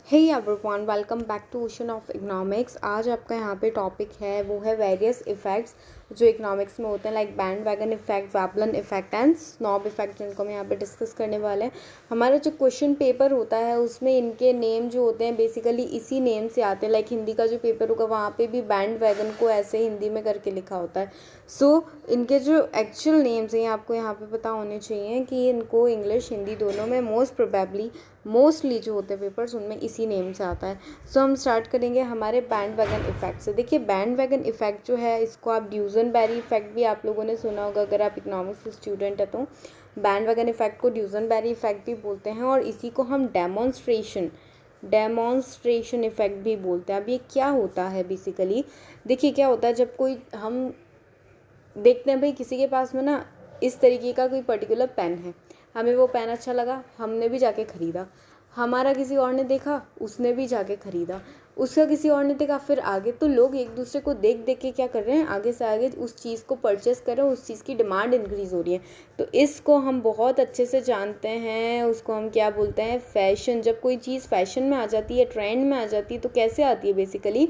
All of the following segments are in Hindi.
Hey everyone, welcome back to Ocean of Economics. आज आपका यहाँ पे टॉपिक है वो है वेरियस इफेक्ट्स जो इकोनॉमिक्स में होते हैं, like bandwagon effect, Veblen effect and snob effect, जिनको हम यहाँ पे डिस्कस करने वाले हैं। हमारा जो क्वेश्चन पेपर होता है उसमें इनके नेम जो होते हैं बेसिकली इसी नेम से आते हैं। लाइक हिंदी का जो पेपर होगा वहाँ पे भी बैंड वैगन को ऐसे हिंदी में करके लिखा होता है। सो इनके जो एक्चुअल नेम्स हैं आपको यहाँ पे पता होने चाहिए कि इनको इंग्लिश हिंदी दोनों में मोस्टली जो होते हैं पेपर्स उनमें इसी नेम से आता है। सो हम स्टार्ट करेंगे हमारे बैंड वैगन इफेक्ट से। देखिए, बैंड वैगन इफेक्ट जो है इसको आप ड्यूजनबेरी इफेक्ट भी आप लोगों ने सुना होगा अगर आप इकोनॉमिक्स स्टूडेंट है तो। बैंड वैगन इफेक्ट को ड्यूजनबेरी इफेक्ट भी बोलते हैं और इसी को हम डेमोन्स्ट्रेशन इफेक्ट भी बोलते हैं। अब ये क्या होता है बेसिकली, देखिए क्या होता है जब कोई हम देखते हैं भाई किसी के पास में ना इस तरीके का कोई पर्टिकुलर पेन है, हमें वो पेन अच्छा लगा, हमने भी जाके ख़रीदा, हमारा किसी और ने देखा, उसने भी जाके ख़रीदा, उसका किसी और ने देखा, फिर आगे तो लोग एक दूसरे को देख देख के क्या कर रहे हैं, आगे से आगे उस चीज़ को परचेस कर रहे हैं, उस चीज़ की डिमांड इंक्रीज़ हो रही है। तो इसको हम बहुत अच्छे से जानते हैं, उसको हम क्या बोलते हैं, फैशन। जब कोई चीज़ फैशन में आ जाती है, ट्रेंड में आ जाती है, तो कैसे आती है बेसिकली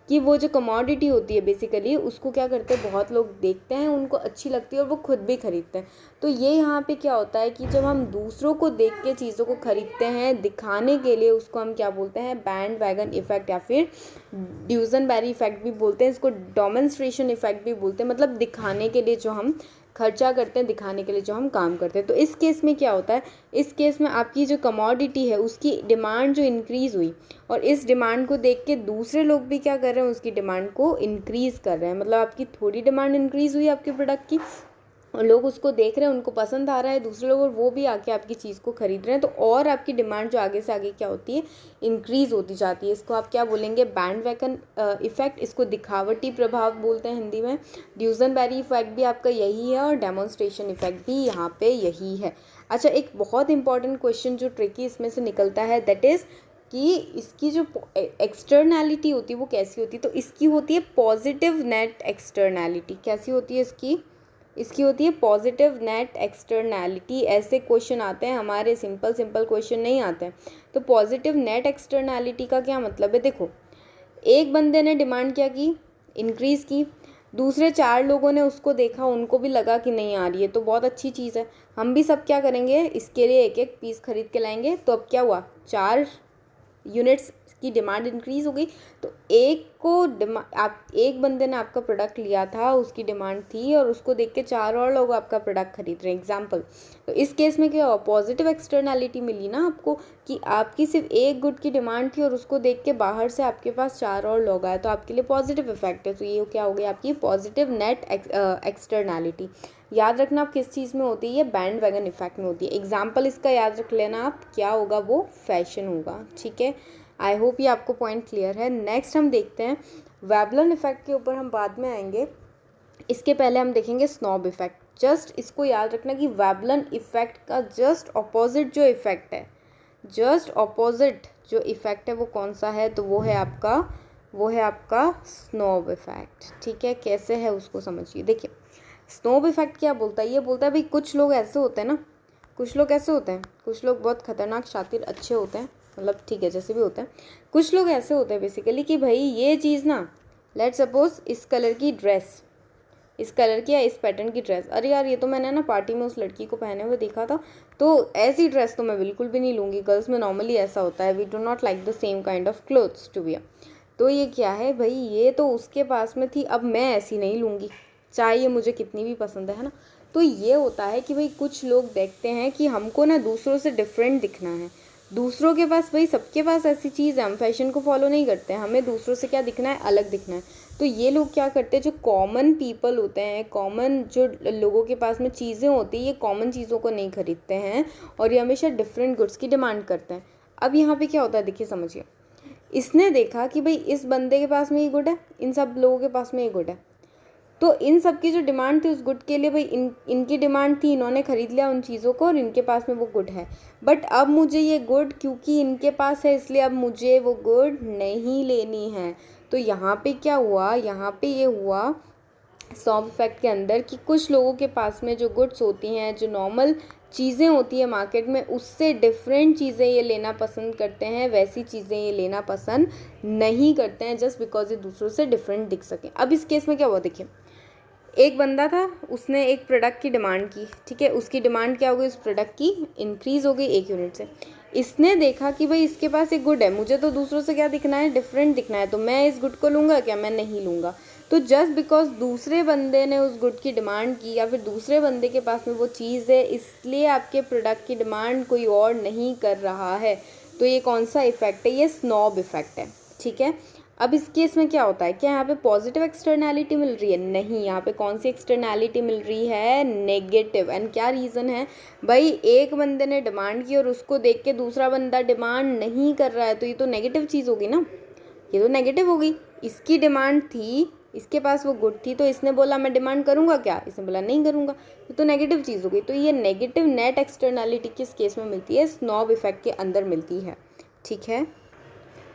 कि वो जो कमोडिटी होती है बेसिकली उसको क्या करते हैं, बहुत लोग देखते हैं, उनको अच्छी लगती है और वो खुद भी खरीदते हैं। तो ये यहाँ पे क्या होता है कि जब हम दूसरों को देख के चीज़ों को खरीदते हैं दिखाने के लिए, उसको हम क्या बोलते हैं, बैंड वैगन इफेक्ट या फिर ड्यूजनबेरी इफेक्ट भी बोलते हैं। इसको डेमोन्स्ट्रेशन इफेक्ट भी बोलते हैं, मतलब दिखाने के लिए जो हम खर्चा करते हैं, दिखाने के लिए जो हम काम करते हैं। तो इस केस में क्या होता है, इस केस में आपकी जो कमोडिटी है उसकी डिमांड जो इंक्रीज़ हुई और इस डिमांड को देख के दूसरे लोग भी क्या कर रहे हैं, उसकी डिमांड को इंक्रीज़ कर रहे हैं। मतलब आपकी थोड़ी डिमांड इंक्रीज़ हुई आपके प्रोडक्ट की और लोग उसको देख रहे हैं, उनको पसंद आ रहा है दूसरे लोग, और वो भी आके आपकी चीज़ को खरीद रहे हैं, तो और आपकी डिमांड जो आगे से आगे क्या होती है, इंक्रीज़ होती जाती है। इसको आप क्या बोलेंगे, बैंड वैगन इफेक्ट। इसको दिखावटी प्रभाव बोलते हैं हिंदी में। ड्यूजनबेरी इफेक्ट भी आपका यही है और डेमोन्स्ट्रेशन इफेक्ट भी यहाँ पे यही है। अच्छा, एक बहुत इंपॉर्टेंट क्वेश्चन जो ट्रिकी इसमें से निकलता है, दैट इज़ कि इसकी जो एक्सटर्नैलिटी होती है वो कैसी होती है। तो इसकी होती है पॉजिटिव नेट एक्सटर्नैलिटी। कैसी होती है इसकी होती है पॉजिटिव नेट एक्सटर्नैलिटी। ऐसे क्वेश्चन आते हैं हमारे, सिंपल क्वेश्चन नहीं आते हैं। तो पॉजिटिव नेट एक्सटर्नैलिटी का क्या मतलब है, देखो एक बंदे ने डिमांड क्या की, इंक्रीज़ की, दूसरे 4 लोगों ने उसको देखा, उनको भी लगा कि नहीं आ रही है तो बहुत अच्छी चीज़ है, हम भी सब क्या करेंगे, इसके लिए एक एक पीस खरीद के लाएंगे। तो अब क्या हुआ, 4 यूनिट्स की डिमांड इंक्रीज़ हो गई। तो एक बंदे ने आपका प्रोडक्ट लिया था, उसकी डिमांड थी और उसको देख के 4 और लोग आपका प्रोडक्ट खरीद रहे हैं, एग्जाम्पल। तो इस केस में क्या हुआ, पॉजिटिव एक्सटर्नैलिटी मिली ना आपको, कि आपकी सिर्फ एक गुड की डिमांड थी और उसको देख के बाहर से आपके पास 4 और लोग आए, तो आपके लिए पॉजिटिव इफेक्ट है। तो ये क्या हो गई आपकी पॉजिटिव नेट एक्सटर्नैलिटी। याद रखना आप किस चीज़ में होती है, ये बैंड वैगन इफेक्ट में होती है। एग्जाम्पल इसका याद रख लेना आप, क्या होगा वो फैशन होगा, ठीक है। आई होप ये आपको पॉइंट क्लियर है। नेक्स्ट हम देखते हैं वेबलन इफेक्ट के ऊपर, हम बाद में आएंगे, इसके पहले हम देखेंगे स्नॉब इफेक्ट। जस्ट इसको याद रखना कि वेबलन इफेक्ट का जस्ट ऑपोजिट जो इफेक्ट है, जस्ट ऑपोजिट जो इफेक्ट है वो कौन सा है, तो वो है आपका स्नॉब इफेक्ट, ठीक है। कैसे है उसको समझिए। देखिए स्नोब इफेक्ट क्या बोलता है, ये बोलता है भाई कुछ लोग ऐसे होते हैं ना, कुछ लोग बहुत खतरनाक शातिर अच्छे होते हैं, मतलब ठीक है जैसे भी होते हैं, कुछ लोग ऐसे होते हैं बेसिकली कि भाई ये चीज़ ना, लेट सपोज इस कलर की ड्रेस, इस कलर की या इस पैटर्न की ड्रेस, अरे यार ये तो मैंने ना पार्टी में उस लड़की को पहने हुए देखा था, तो ऐसी ड्रेस तो मैं बिल्कुल भी नहीं लूँगी। गर्ल्स में नॉर्मली ऐसा होता है, we do not like the same kind of clothes to wear. तो ये क्या है भाई, ये तो उसके पास में थी, अब मैं ऐसी नहीं लूँगी, चाहे ये मुझे कितनी भी पसंद है ना। तो ये होता है कि भाई कुछ लोग देखते हैं कि हमको ना दूसरों से डिफरेंट दिखना है, दूसरों के पास, भाई सबके पास ऐसी चीज़ है, हम फैशन को फॉलो नहीं करते हैं, हमें दूसरों से क्या दिखना है, अलग दिखना है। तो ये लोग क्या करते हैं, जो कॉमन पीपल होते हैं, कॉमन जो लोगों के पास में चीज़ें होती हैं, ये कॉमन चीज़ों को नहीं खरीदते हैं और ये हमेशा डिफरेंट गुड्स की डिमांड करते हैं। अब यहाँ पे क्या होता है, देखिए समझिए, इसने देखा कि भाई इस बंदे के पास में ये गुड है, इन सब लोगों के पास में ये गुड है, तो इन सब की जो डिमांड थी उस गुड के लिए, भाई इनकी डिमांड थी, इन्होंने खरीद लिया उन चीज़ों को और इनके पास में वो गुड है। बट अब मुझे ये गुड क्योंकि इनके पास है, इसलिए अब मुझे वो गुड नहीं लेनी है। तो यहाँ पे क्या हुआ, यहाँ पे ये हुआ स्नॉब इफेक्ट के अंदर कि कुछ लोगों के पास में जो गुड्स होती हैं, जो नॉर्मल चीज़ें होती है मार्केट में, उससे डिफरेंट चीज़ें ये लेना पसंद करते हैं, वैसी चीज़ें ये लेना पसंद नहीं करते हैं जस्ट बिकॉज ये दूसरों से डिफरेंट दिख सकें। अब इस केस में क्या हुआ, देखिए एक बंदा था, उसने एक प्रोडक्ट की डिमांड की, ठीक है, उसकी डिमांड क्या हो गई, उस प्रोडक्ट की इंक्रीज़ हो गई 1 यूनिट से। इसने देखा कि भाई इसके पास एक गुड है, मुझे तो दूसरों से क्या दिखना है, डिफरेंट दिखना है, तो मैं इस गुड को लूँगा क्या, मैं नहीं लूँगा। तो जस्ट बिकॉज दूसरे बंदे ने उस गुड की डिमांड की या फिर दूसरे बंदे के पास में वो चीज़ है, इसलिए आपके प्रोडक्ट की डिमांड कोई और नहीं कर रहा है। तो ये कौन सा इफेक्ट है, ये स्नॉब इफेक्ट है, ठीक है। अब इस केस में क्या होता है, क्या यहाँ पे पॉजिटिव एक्सटर्नैलिटी मिल रही है, नहीं, यहाँ पे कौन सी एक्सटर्नैलिटी मिल रही है, नेगेटिव। एंड क्या रीज़न है भाई, एक बंदे ने डिमांड की और उसको देख के दूसरा बंदा डिमांड नहीं कर रहा है, तो ये तो नेगेटिव चीज़ होगी ना, ये तो नेगेटिव हो गई। इसकी डिमांड थी, इसके पास वो गुड थी, तो इसने बोला मैं डिमांड करूँगा क्या, इसने बोला नहीं करूँगा, ये तो नेगेटिव चीज़ हो गई। तो ये नेगेटिव नेट एक्सटर्नैलिटी किस केस में मिलती है, स्नॉब इफेक्ट के अंदर मिलती है, ठीक है।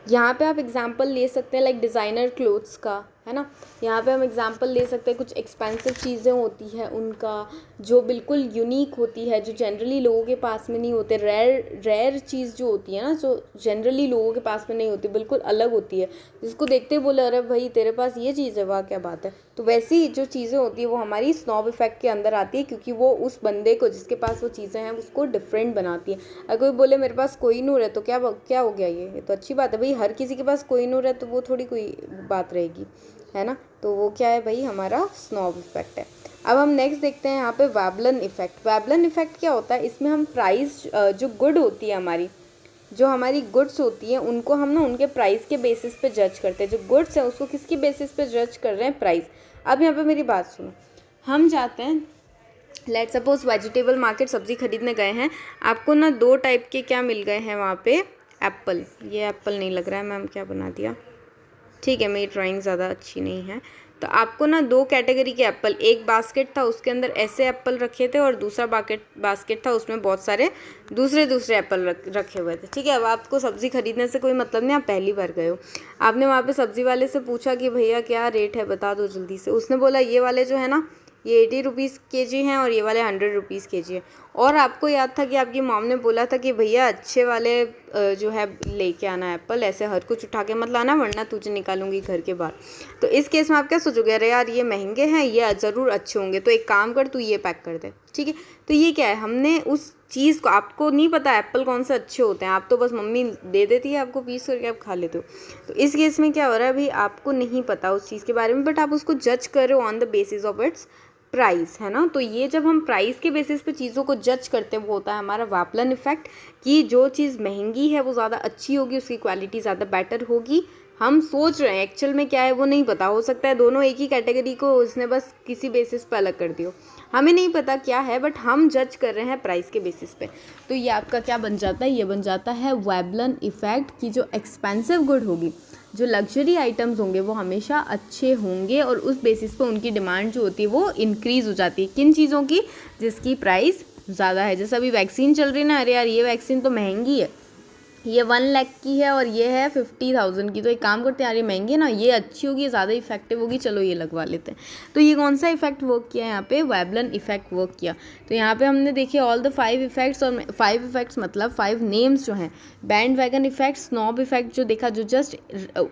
यहाँ पे आप एग्जांपल ले सकते हैं लाइक डिज़ाइनर क्लोथ्स का, है ना। यहाँ पे हम एग्जांपल ले सकते हैं, कुछ एक्सपेंसिव चीज़ें होती हैं उनका, जो बिल्कुल यूनिक होती है, जो जनरली लोगों के पास में नहीं होते, रेयर चीज़ जो होती है ना, जो जनरली लोगों के पास में नहीं होती, बिल्कुल अलग होती है, जिसको देखते ही बोले अरे भाई तेरे पास ये चीज़ है, वाह क्या बात है। तो वैसी जो चीज़ें होती है वो हमारी स्नॉब इफेक्ट के अंदर आती है, क्योंकि वो उस बंदे को जिसके पास वो चीज़ें हैं उसको डिफरेंट बनाती है। अगर कोई बोले मेरे पास कोहिनूर है, तो क्या हो गया, ये तो अच्छी बात है भाई, हर किसी के पास कोहिनूर है, तो वो थोड़ी कोई बात रहेगी, है ना। तो वो क्या है भाई, हमारा स्नॉब इफेक्ट है। अब हम नेक्स्ट देखते हैं यहाँ पे वेबलन इफेक्ट। वेबलन इफेक्ट क्या होता है, इसमें हम प्राइस, जो गुड होती है हमारी, जो हमारी गुड्स होती हैं उनको हम ना उनके प्राइस के बेसिस पे जज करते हैं। जो गुड्स हैं उसको किसकी बेसिस पे जज कर रहे हैं, प्राइस। अब यहाँ पे मेरी बात सुनो, हम जाते हैं लेट सपोज वेजिटेबल मार्केट, सब्जी खरीदने गए हैं, आपको ना 2 टाइप के क्या मिल गए हैं वहाँ पे, एप्पल, ये एप्पल नहीं लग रहा है, मैम क्या बना दिया, ठीक है मेरी ड्राइंग ज़्यादा अच्छी नहीं है। तो आपको ना 2 कैटेगरी के एप्पल, एक बास्केट था उसके अंदर ऐसे एप्पल रखे थे, और दूसरा बास्केट था उसमें बहुत सारे दूसरे एप्पल रखे हुए थे, ठीक है। अब आपको सब्ज़ी खरीदने से कोई मतलब नहीं, आप पहली बार गए हो, आपने वहाँ पे सब्ज़ी वाले से पूछा कि भैया क्या रेट है बता दो जल्दी से। उसने बोला ये वाले जो है ना ये 80 रुपीज़ kg हैं और ये वाले 100 रुपीज़ kg है। और आपको याद था कि आपकी मॉम ने बोला था कि भैया अच्छे वाले जो है लेके आना एप्पल, ऐसे हर कुछ उठा के मत लाना वरना तुझे निकालूंगी घर के बाहर। तो इस केस में आप क्या सोचोगे, अरे यार ये महंगे हैं, ये ज़रूर अच्छे होंगे, तो एक काम कर तू ये पैक कर दे, ठीक है। तो ये क्या है, हमने उस चीज़ को, आपको नहीं पता एप्पल कौन से अच्छे होते हैं, आप तो बस मम्मी दे देती है आपको पीस करके आप खा लेते हो। तो इस केस में क्या हो रहा है भाई, आपको नहीं पता उस चीज़ के बारे में, बट आप उसको जज कर रहे हो on the basis of its price, है ना। तो ये जब हम प्राइस के बेसिस पे चीज़ों को जज करते हैं वो होता है हमारा वेबलन इफेक्ट, कि जो चीज़ महंगी है वो ज़्यादा अच्छी होगी, उसकी क्वालिटी ज़्यादा बेटर होगी। हम सोच रहे हैं, एक्चुअल में क्या है वो नहीं पता, हो सकता है दोनों एक ही कैटेगरी को उसने बस किसी बेसिस पे अलग कर दियो, हमें नहीं पता क्या है, बट हम जज कर रहे हैं प्राइस के बेसिस पे। तो ये आपका क्या बन जाता है, ये बन जाता है वेबलन इफेक्ट, की जो एक्सपेंसिव गुड होगी, जो लग्जरी आइटम्स होंगे वो हमेशा अच्छे होंगे, और उस बेसिस पे उनकी डिमांड जो होती है वो इंक्रीज़ हो जाती है। किन चीज़ों की, जिसकी प्राइस ज़्यादा है। जैसे अभी वैक्सीन चल रही है ना, अरे यार ये वैक्सीन तो महंगी है, ये 1 लाख की है और ये है 50,000 की, तो एक काम करते हैं यार ये महंगी है ना, ये अच्छी होगी, ज़्यादा इफेक्टिव होगी, चलो ये लगवा लेते हैं। तो ये कौन सा इफेक्ट वर्क किया है यहाँ पे, वेबलन इफेक्ट वर्क किया। तो यहाँ पे हमने देखे ऑल द 5 इफेक्ट्स, और 5 इफेक्ट्स मतलब 5 नेम्स जो हैं, band wagon effect, snob effect जो देखा, जो जस्ट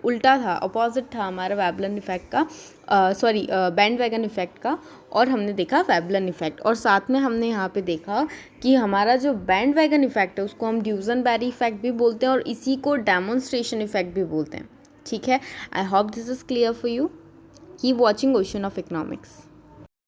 उल्टा था, अपोजिट था हमारा वेबलन इफेक्ट का, बैंड वैगन इफेक्ट का, और हमने देखा वेबलन इफेक्ट। और साथ में हमने यहाँ पे देखा कि हमारा जो बैंड वैगन इफेक्ट है उसको हम ड्यूजनबेरी इफेक्ट भी बोलते हैं, और इसी को डेमोन्स्ट्रेशन इफेक्ट भी बोलते हैं, ठीक है। I hope this is clear for you. Keep watching ocean of economics.